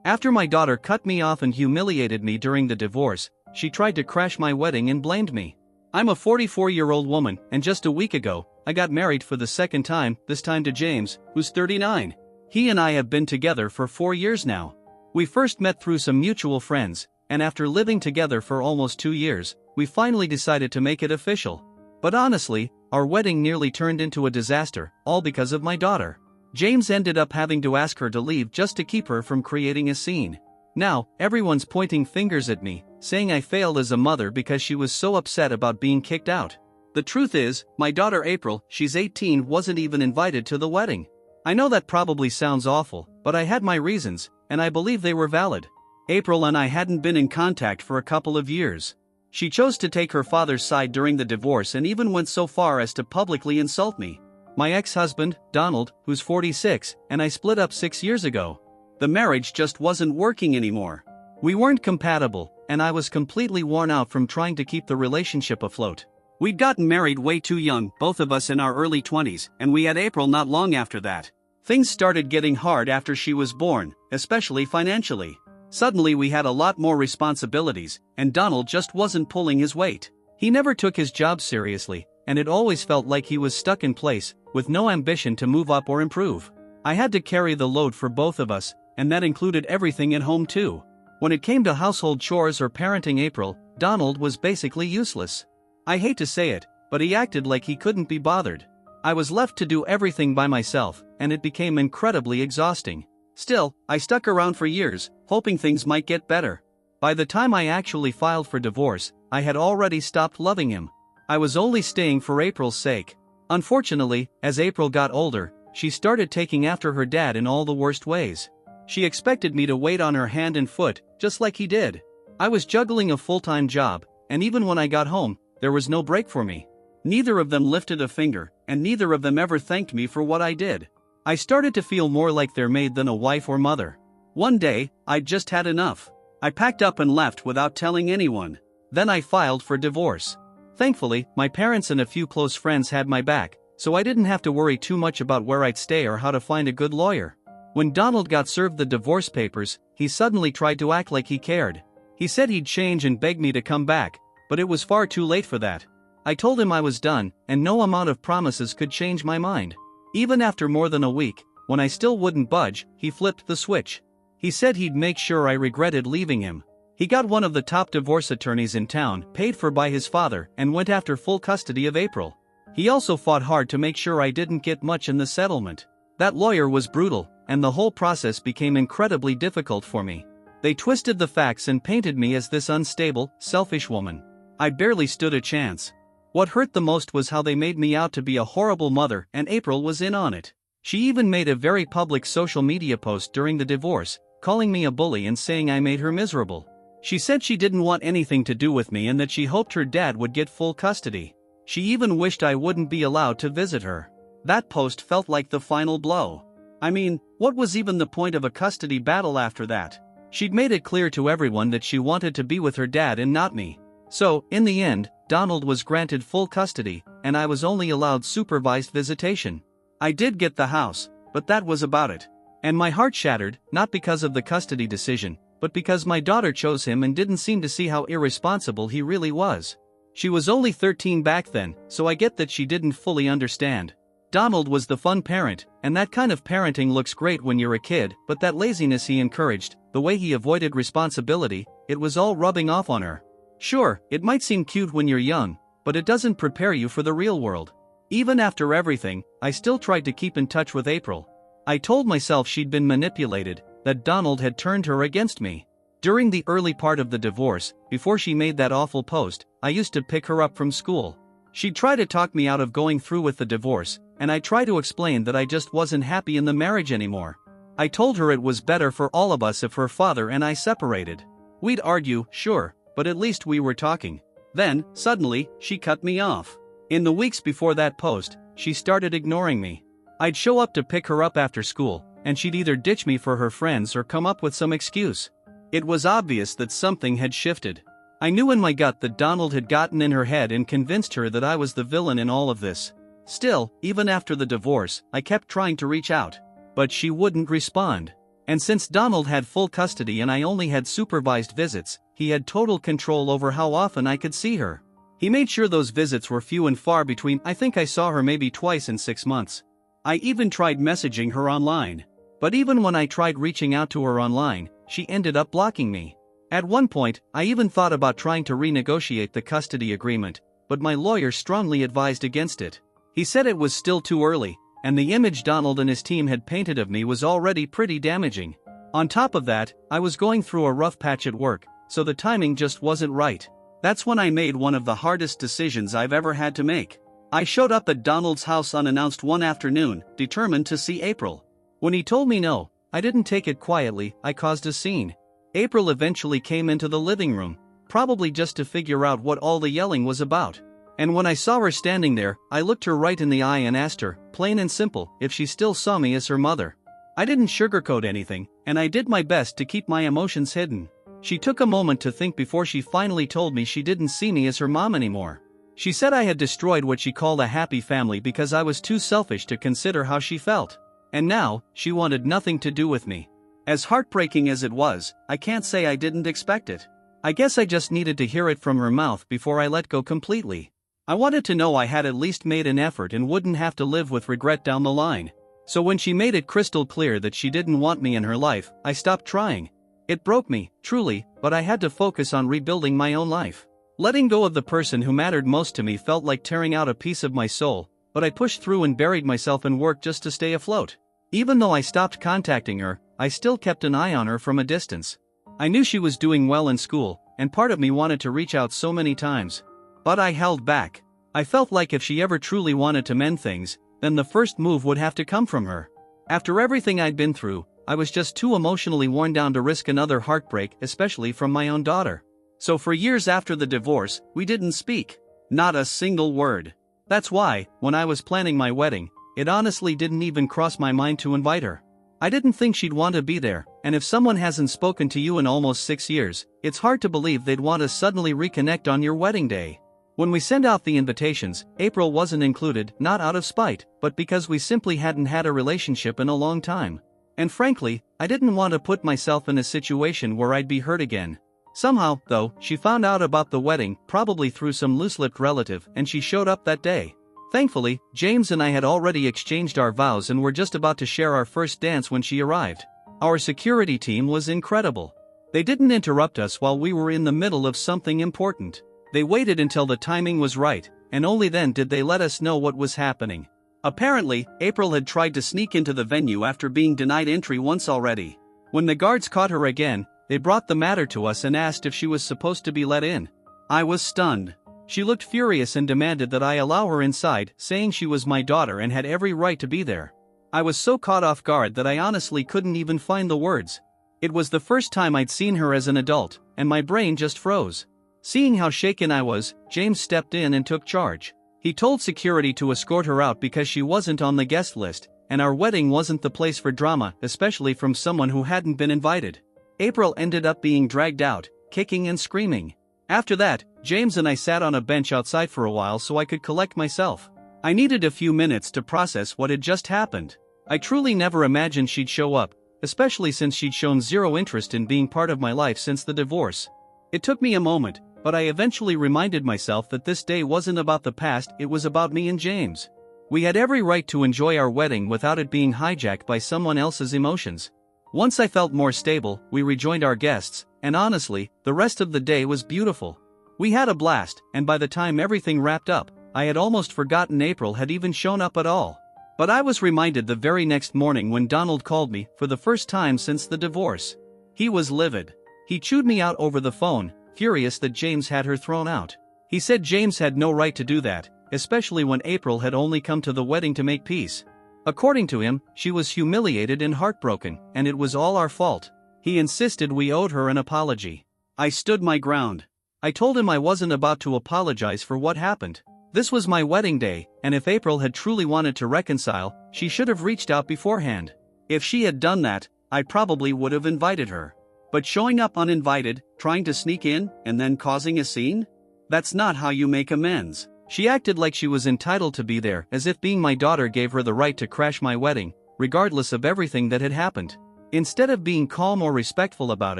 After my daughter cut me off and humiliated me during the divorce, she tried to crash my wedding and blamed me. I'm a 44-year-old woman, and just a week ago, I got married for the second time, this time to James, who's 39. He and I have been together for 4 years now. We first met through some mutual friends, and after living together for almost 2 years, we finally decided to make it official. But honestly, our wedding nearly turned into a disaster, all because of my daughter. James ended up having to ask her to leave just to keep her from creating a scene. Now, everyone's pointing fingers at me, saying I failed as a mother because she was so upset about being kicked out. The truth is, my daughter April, she's 18, wasn't even invited to the wedding. I know that probably sounds awful, but I had my reasons, and I believe they were valid. April and I hadn't been in contact for a couple of years. She chose to take her father's side during the divorce and even went so far as to publicly insult me. My ex-husband, Donald, who's 46, and I split up 6 years ago. The marriage just wasn't working anymore. We weren't compatible, and I was completely worn out from trying to keep the relationship afloat. We'd gotten married way too young, both of us in our early 20s, and we had April not long after that. Things started getting hard after she was born, especially financially. Suddenly we had a lot more responsibilities, and Donald just wasn't pulling his weight. He never took his job seriously, and it always felt like he was stuck in place, with no ambition to move up or improve. I had to carry the load for both of us, and that included everything at home too. When it came to household chores or parenting April, Donald was basically useless. I hate to say it, but he acted like he couldn't be bothered. I was left to do everything by myself, and it became incredibly exhausting. Still, I stuck around for years, hoping things might get better. By the time I actually filed for divorce, I had already stopped loving him. I was only staying for April's sake. Unfortunately, as April got older, she started taking after her dad in all the worst ways. She expected me to wait on her hand and foot, just like he did. I was juggling a full-time job, and even when I got home, there was no break for me. Neither of them lifted a finger, and neither of them ever thanked me for what I did. I started to feel more like their maid than a wife or mother. One day, I'd just had enough. I packed up and left without telling anyone. Then I filed for divorce. Thankfully, my parents and a few close friends had my back, so I didn't have to worry too much about where I'd stay or how to find a good lawyer. When Donald got served the divorce papers, he suddenly tried to act like he cared. He said he'd change and begged me to come back, but it was far too late for that. I told him I was done, and no amount of promises could change my mind. Even after more than a week, when I still wouldn't budge, he flipped the switch. He said he'd make sure I regretted leaving him. He got one of the top divorce attorneys in town, paid for by his father, and went after full custody of April. He also fought hard to make sure I didn't get much in the settlement. That lawyer was brutal, and the whole process became incredibly difficult for me. They twisted the facts and painted me as this unstable, selfish woman. I barely stood a chance. What hurt the most was how they made me out to be a horrible mother, and April was in on it. She even made a very public social media post during the divorce, calling me a bully and saying I made her miserable. She said she didn't want anything to do with me and that she hoped her dad would get full custody. She even wished I wouldn't be allowed to visit her. That post felt like the final blow. I mean, what was even the point of a custody battle after that? She'd made it clear to everyone that she wanted to be with her dad and not me. So, in the end, Donald was granted full custody, and I was only allowed supervised visitation. I did get the house, but that was about it. And my heart shattered, not because of the custody decision, but because my daughter chose him and didn't seem to see how irresponsible he really was. She was only 13 back then, so I get that she didn't fully understand. Donald was the fun parent, and that kind of parenting looks great when you're a kid, but that laziness he encouraged, the way he avoided responsibility, it was all rubbing off on her. Sure, it might seem cute when you're young, but it doesn't prepare you for the real world. Even after everything, I still tried to keep in touch with April. I told myself she'd been manipulated, that Donald had turned her against me. During the early part of the divorce, before she made that awful post, I used to pick her up from school. She'd try to talk me out of going through with the divorce, and I tried to explain that I just wasn't happy in the marriage anymore. I told her it was better for all of us if her father and I separated. We'd argue, sure, but at least we were talking. Then, suddenly, she cut me off. In the weeks before that post, she started ignoring me. I'd show up to pick her up after school, and she'd either ditch me for her friends or come up with some excuse. It was obvious that something had shifted. I knew in my gut that Donald had gotten in her head and convinced her that I was the villain in all of this. Still, even after the divorce, I kept trying to reach out. But she wouldn't respond. And since Donald had full custody and I only had supervised visits, he had total control over how often I could see her. He made sure those visits were few and far between. I think I saw her maybe twice in 6 months. I even tried messaging her online. But even when I tried reaching out to her online, she ended up blocking me. At one point, I even thought about trying to renegotiate the custody agreement, but my lawyer strongly advised against it. He said it was still too early, and the image Donald and his team had painted of me was already pretty damaging. On top of that, I was going through a rough patch at work, so the timing just wasn't right. That's when I made one of the hardest decisions I've ever had to make. I showed up at Donald's house unannounced one afternoon, determined to see April. When he told me no, I didn't take it quietly. I caused a scene. April eventually came into the living room, probably just to figure out what all the yelling was about. And when I saw her standing there, I looked her right in the eye and asked her, plain and simple, if she still saw me as her mother. I didn't sugarcoat anything, and I did my best to keep my emotions hidden. She took a moment to think before she finally told me she didn't see me as her mom anymore. She said I had destroyed what she called a happy family because I was too selfish to consider how she felt. And now, she wanted nothing to do with me. As heartbreaking as it was, I can't say I didn't expect it. I guess I just needed to hear it from her mouth before I let go completely. I wanted to know I had at least made an effort and wouldn't have to live with regret down the line. So when she made it crystal clear that she didn't want me in her life, I stopped trying. It broke me, truly, but I had to focus on rebuilding my own life. Letting go of the person who mattered most to me felt like tearing out a piece of my soul, but I pushed through and buried myself in work just to stay afloat. Even though I stopped contacting her, I still kept an eye on her from a distance. I knew she was doing well in school, and part of me wanted to reach out so many times. But I held back. I felt like if she ever truly wanted to mend things, then the first move would have to come from her. After everything I'd been through, I was just too emotionally worn down to risk another heartbreak, especially from my own daughter. So for years after the divorce, we didn't speak. Not a single word. That's why, when I was planning my wedding, it honestly didn't even cross my mind to invite her. I didn't think she'd want to be there, and if someone hasn't spoken to you in almost 6 years, it's hard to believe they'd want to suddenly reconnect on your wedding day. When we sent out the invitations, April wasn't included, not out of spite, but because we simply hadn't had a relationship in a long time. And frankly, I didn't want to put myself in a situation where I'd be hurt again. Somehow, though, she found out about the wedding, probably through some loose-lipped relative, and she showed up that day. Thankfully, James and I had already exchanged our vows and were just about to share our first dance when she arrived. Our security team was incredible. They didn't interrupt us while we were in the middle of something important. They waited until the timing was right, and only then did they let us know what was happening. Apparently, April had tried to sneak into the venue after being denied entry once already. When the guards caught her again, they brought the matter to us and asked if she was supposed to be let in. I was stunned. She looked furious and demanded that I allow her inside, saying she was my daughter and had every right to be there. I was so caught off guard that I honestly couldn't even find the words. It was the first time I'd seen her as an adult, and my brain just froze. Seeing how shaken I was, James stepped in and took charge. He told security to escort her out because she wasn't on the guest list, and our wedding wasn't the place for drama, especially from someone who hadn't been invited. April ended up being dragged out, kicking and screaming. After that, James and I sat on a bench outside for a while so I could collect myself. I needed a few minutes to process what had just happened. I truly never imagined she'd show up, especially since she'd shown zero interest in being part of my life since the divorce. It took me a moment, but I eventually reminded myself that this day wasn't about the past, it was about me and James. We had every right to enjoy our wedding without it being hijacked by someone else's emotions. Once I felt more stable, we rejoined our guests, and honestly, the rest of the day was beautiful. We had a blast, and by the time everything wrapped up, I had almost forgotten April had even shown up at all. But I was reminded the very next morning when Donald called me, for the first time since the divorce. He was livid. He chewed me out over the phone, furious that James had her thrown out. He said James had no right to do that, especially when April had only come to the wedding to make peace. According to him, she was humiliated and heartbroken, and it was all our fault. He insisted we owed her an apology. I stood my ground. I told him I wasn't about to apologize for what happened. This was my wedding day, and if April had truly wanted to reconcile, she should have reached out beforehand. If she had done that, I probably would have invited her. But showing up uninvited, trying to sneak in, and then causing a scene? That's not how you make amends. She acted like she was entitled to be there, as if being my daughter gave her the right to crash my wedding, regardless of everything that had happened. Instead of being calm or respectful about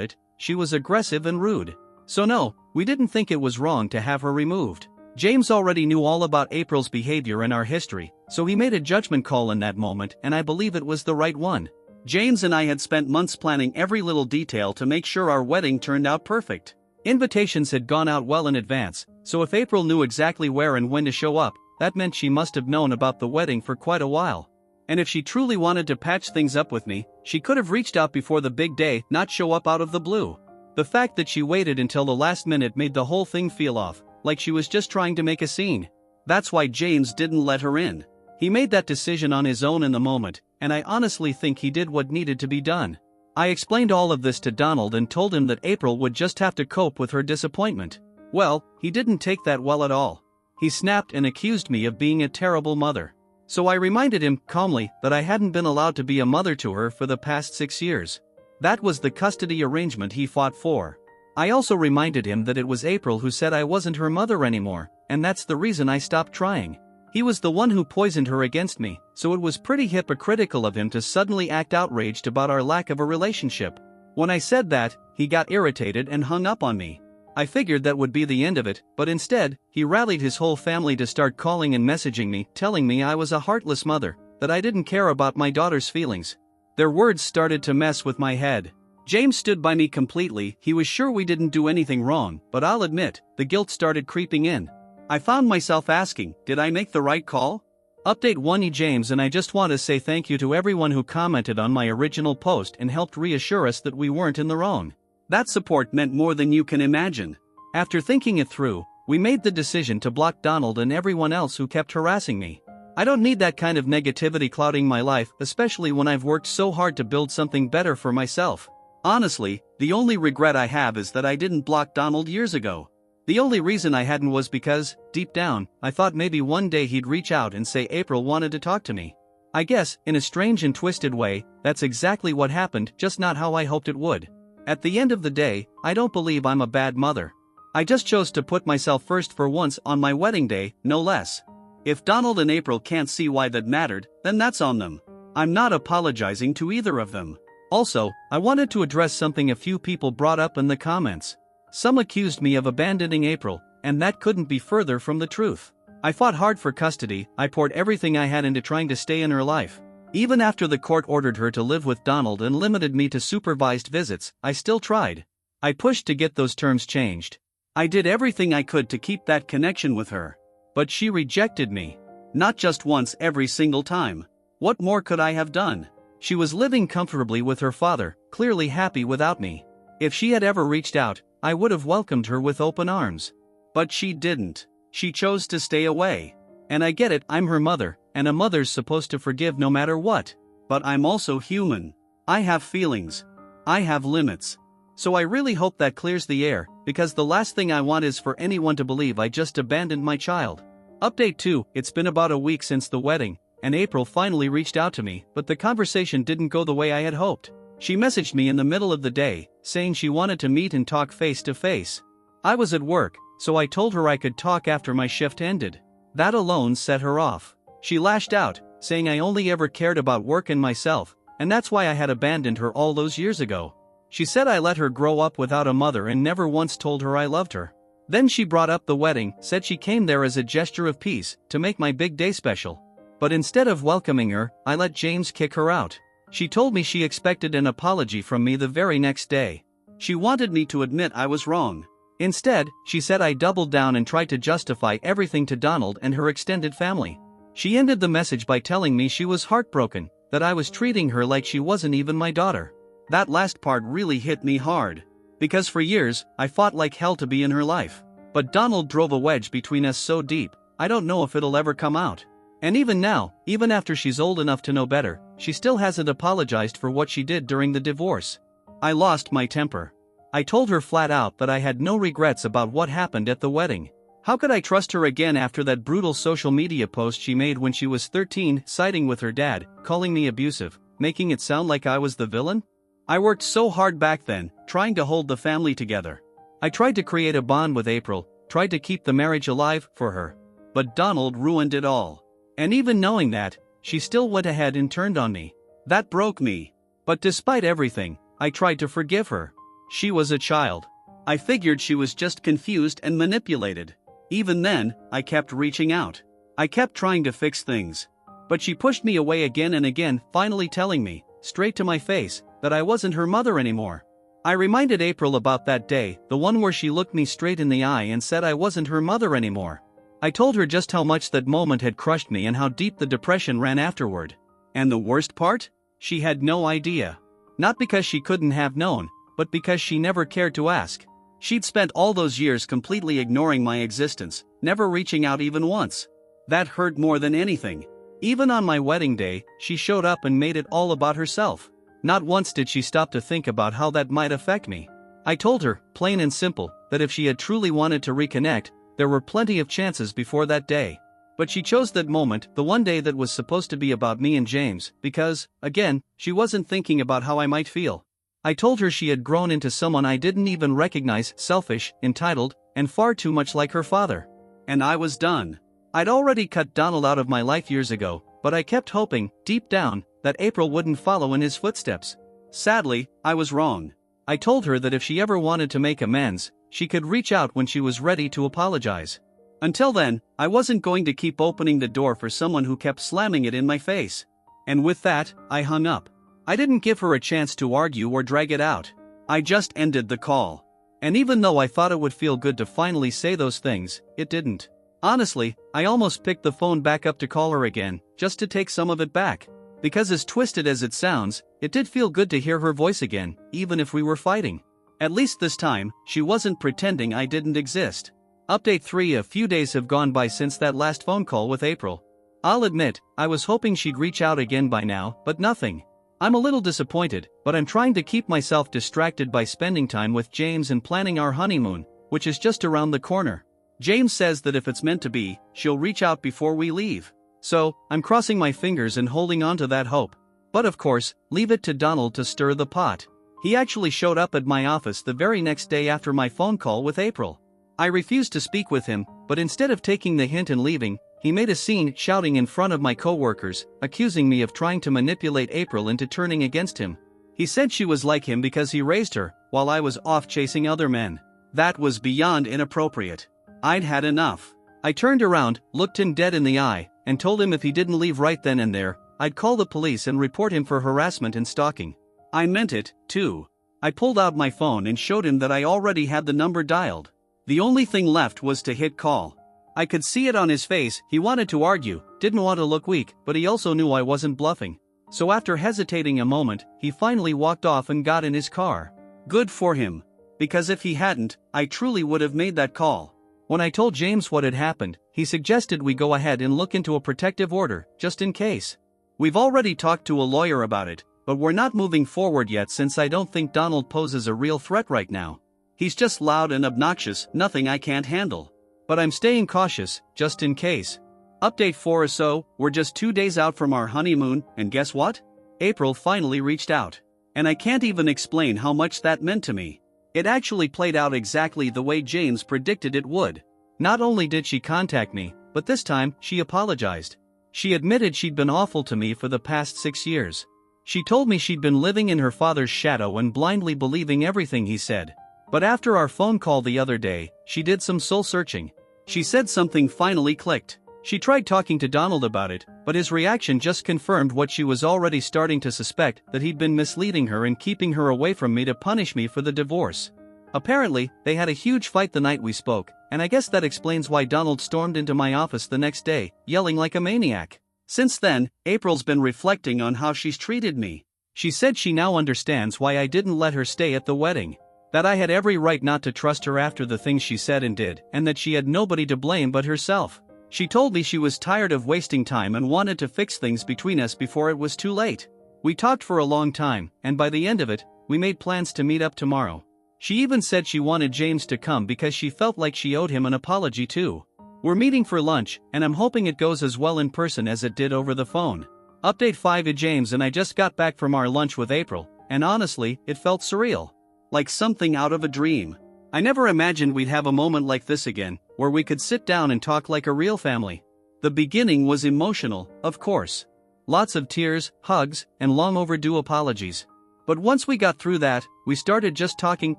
it, she was aggressive and rude. So no, we didn't think it was wrong to have her removed. James already knew all about April's behavior and our history, so he made a judgment call in that moment, and I believe it was the right one. James and I had spent months planning every little detail to make sure our wedding turned out perfect. Invitations had gone out well in advance, so if April knew exactly where and when to show up, that meant she must have known about the wedding for quite a while. And if she truly wanted to patch things up with me, she could have reached out before the big day, not show up out of the blue. The fact that she waited until the last minute made the whole thing feel off, like she was just trying to make a scene. That's why James didn't let her in. He made that decision on his own in the moment, and I honestly think he did what needed to be done. I explained all of this to Donald and told him that April would just have to cope with her disappointment. Well, he didn't take that well at all. He snapped and accused me of being a terrible mother. So I reminded him, calmly, that I hadn't been allowed to be a mother to her for the past 6 years. That was the custody arrangement he fought for. I also reminded him that it was April who said I wasn't her mother anymore, and that's the reason I stopped trying. He was the one who poisoned her against me, so it was pretty hypocritical of him to suddenly act outraged about our lack of a relationship. When I said that, he got irritated and hung up on me. I figured that would be the end of it, but instead, he rallied his whole family to start calling and messaging me, telling me I was a heartless mother, that I didn't care about my daughter's feelings. Their words started to mess with my head. James stood by me completely. He was sure we didn't do anything wrong, but I'll admit, the guilt started creeping in. I found myself asking, did I make the right call? Update 1E James, and I just want to say thank you to everyone who commented on my original post and helped reassure us that we weren't in the wrong. That support meant more than you can imagine. After thinking it through, we made the decision to block Donald and everyone else who kept harassing me. I don't need that kind of negativity clouding my life, especially when I've worked so hard to build something better for myself. Honestly, the only regret I have is that I didn't block Donald years ago. The only reason I hadn't was because, deep down, I thought maybe one day he'd reach out and say April wanted to talk to me. I guess, in a strange and twisted way, that's exactly what happened, just not how I hoped it would. At the end of the day, I don't believe I'm a bad mother. I just chose to put myself first for once on my wedding day, no less. If Donald and April can't see why that mattered, then that's on them. I'm not apologizing to either of them. Also, I wanted to address something a few people brought up in the comments. Some accused me of abandoning April, and that couldn't be further from the truth. I fought hard for custody. I poured everything I had into trying to stay in her life. Even after the court ordered her to live with Donald and limited me to supervised visits, I still tried. I pushed to get those terms changed. I did everything I could to keep that connection with her. But she rejected me. Not just once, every single time. What more could I have done? She was living comfortably with her father, clearly happy without me. If she had ever reached out, I would have welcomed her with open arms. But she didn't. She chose to stay away. And I get it, I'm her mother, and a mother's supposed to forgive no matter what. But I'm also human. I have feelings. I have limits. So I really hope that clears the air, because the last thing I want is for anyone to believe I just abandoned my child. Update 2, it's been about a week since the wedding, and April finally reached out to me, but the conversation didn't go the way I had hoped. She messaged me in the middle of the day, saying she wanted to meet and talk face to face. I was at work, so I told her I could talk after my shift ended. That alone set her off. She lashed out, saying I only ever cared about work and myself, and that's why I had abandoned her all those years ago. She said I let her grow up without a mother and never once told her I loved her. Then she brought up the wedding, said she came there as a gesture of peace, to make my big day special. But instead of welcoming her, I let James kick her out. She told me she expected an apology from me the very next day. She wanted me to admit I was wrong. Instead, she said I doubled down and tried to justify everything to Donald and her extended family. She ended the message by telling me she was heartbroken, that I was treating her like she wasn't even my daughter. That last part really hit me hard. Because for years, I fought like hell to be in her life. But Donald drove a wedge between us so deep, I don't know if it'll ever come out. And even now, even after she's old enough to know better, she still hasn't apologized for what she did during the divorce. I lost my temper. I told her flat out that I had no regrets about what happened at the wedding. How could I trust her again after that brutal social media post she made when she was 13, siding with her dad, calling me abusive, making it sound like I was the villain? I worked so hard back then, trying to hold the family together. I tried to create a bond with April, tried to keep the marriage alive for her. But Donald ruined it all. And even knowing that, she still went ahead and turned on me. That broke me. But despite everything, I tried to forgive her. She was a child. I figured she was just confused and manipulated. Even then, I kept reaching out. I kept trying to fix things. But she pushed me away again and again, finally telling me, straight to my face, that I wasn't her mother anymore. I reminded April about that day, the one where she looked me straight in the eye and said I wasn't her mother anymore. I told her just how much that moment had crushed me and how deep the depression ran afterward. And the worst part? She had no idea. Not because she couldn't have known, but because she never cared to ask. She'd spent all those years completely ignoring my existence, never reaching out even once. That hurt more than anything. Even on my wedding day, she showed up and made it all about herself. Not once did she stop to think about how that might affect me. I told her, plain and simple, that if she had truly wanted to reconnect, there were plenty of chances before that day. But she chose that moment, the one day that was supposed to be about me and James, because, again, she wasn't thinking about how I might feel. I told her she had grown into someone I didn't even recognize, selfish, entitled, and far too much like her father. And I was done. I'd already cut Donald out of my life years ago, but I kept hoping, deep down, that April wouldn't follow in his footsteps. Sadly, I was wrong. I told her that if she ever wanted to make amends, she could reach out when she was ready to apologize. Until then, I wasn't going to keep opening the door for someone who kept slamming it in my face. And with that, I hung up. I didn't give her a chance to argue or drag it out. I just ended the call. And even though I thought it would feel good to finally say those things, it didn't. Honestly, I almost picked the phone back up to call her again, just to take some of it back. Because as twisted as it sounds, it did feel good to hear her voice again, even if we were fighting. At least this time, she wasn't pretending I didn't exist. Update 3: A few days have gone by since that last phone call with April. I'll admit, I was hoping she'd reach out again by now, but nothing. I'm a little disappointed, but I'm trying to keep myself distracted by spending time with James and planning our honeymoon, which is just around the corner. James says that if it's meant to be, she'll reach out before we leave. So, I'm crossing my fingers and holding on to that hope. But of course, leave it to Donald to stir the pot. He actually showed up at my office the very next day after my phone call with April. I refused to speak with him, but instead of taking the hint and leaving, he made a scene, shouting in front of my coworkers, accusing me of trying to manipulate April into turning against him. He said she was like him because he raised her, while I was off chasing other men. That was beyond inappropriate. I'd had enough. I turned around, looked him dead in the eye, and told him if he didn't leave right then and there, I'd call the police and report him for harassment and stalking. I meant it, too. I pulled out my phone and showed him that I already had the number dialed. The only thing left was to hit call. I could see it on his face. He wanted to argue, didn't want to look weak, but he also knew I wasn't bluffing. So after hesitating a moment, he finally walked off and got in his car. Good for him. Because if he hadn't, I truly would have made that call. When I told James what had happened, he suggested we go ahead and look into a protective order, just in case. We've already talked to a lawyer about it, but we're not moving forward yet since I don't think Donald poses a real threat right now. He's just loud and obnoxious, nothing I can't handle. But I'm staying cautious, just in case. Update 4 or so, we're just 2 days out from our honeymoon, and guess what? April finally reached out. And I can't even explain how much that meant to me. It actually played out exactly the way James predicted it would. Not only did she contact me, but this time, she apologized. She admitted she'd been awful to me for the past 6 years. She told me she'd been living in her father's shadow and blindly believing everything he said. But after our phone call the other day, she did some soul-searching. She said something finally clicked. She tried talking to Donald about it, but his reaction just confirmed what she was already starting to suspect, that he'd been misleading her and keeping her away from me to punish me for the divorce. Apparently, they had a huge fight the night we spoke, and I guess that explains why Donald stormed into my office the next day, yelling like a maniac. Since then, April's been reflecting on how she's treated me. She said she now understands why I didn't let her stay at the wedding. That I had every right not to trust her after the things she said and did, and that she had nobody to blame but herself. She told me she was tired of wasting time and wanted to fix things between us before it was too late. We talked for a long time, and by the end of it, we made plans to meet up tomorrow. She even said she wanted James to come because she felt like she owed him an apology too. We're meeting for lunch, and I'm hoping it goes as well in person as it did over the phone. Update 5: James and I just got back from our lunch with April, and honestly, it felt surreal. Like something out of a dream. I never imagined we'd have a moment like this again, where we could sit down and talk like a real family. The beginning was emotional, of course. Lots of tears, hugs, and long overdue apologies. But once we got through that, we started just talking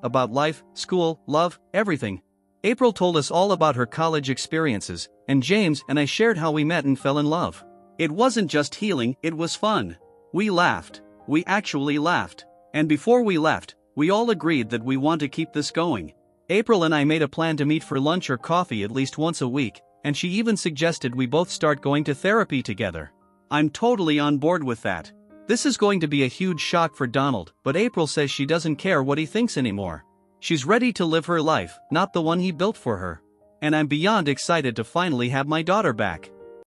about life, school, love, everything. April told us all about her college experiences, and James and I shared how we met and fell in love. It wasn't just healing, it was fun. We laughed. We actually laughed. And before we left, we all agreed that we want to keep this going. April and I made a plan to meet for lunch or coffee at least once a week, and she even suggested we both start going to therapy together. I'm totally on board with that. This is going to be a huge shock for Donald, but April says she doesn't care what he thinks anymore. She's ready to live her life, not the one he built for her. And I'm beyond excited to finally have my daughter back.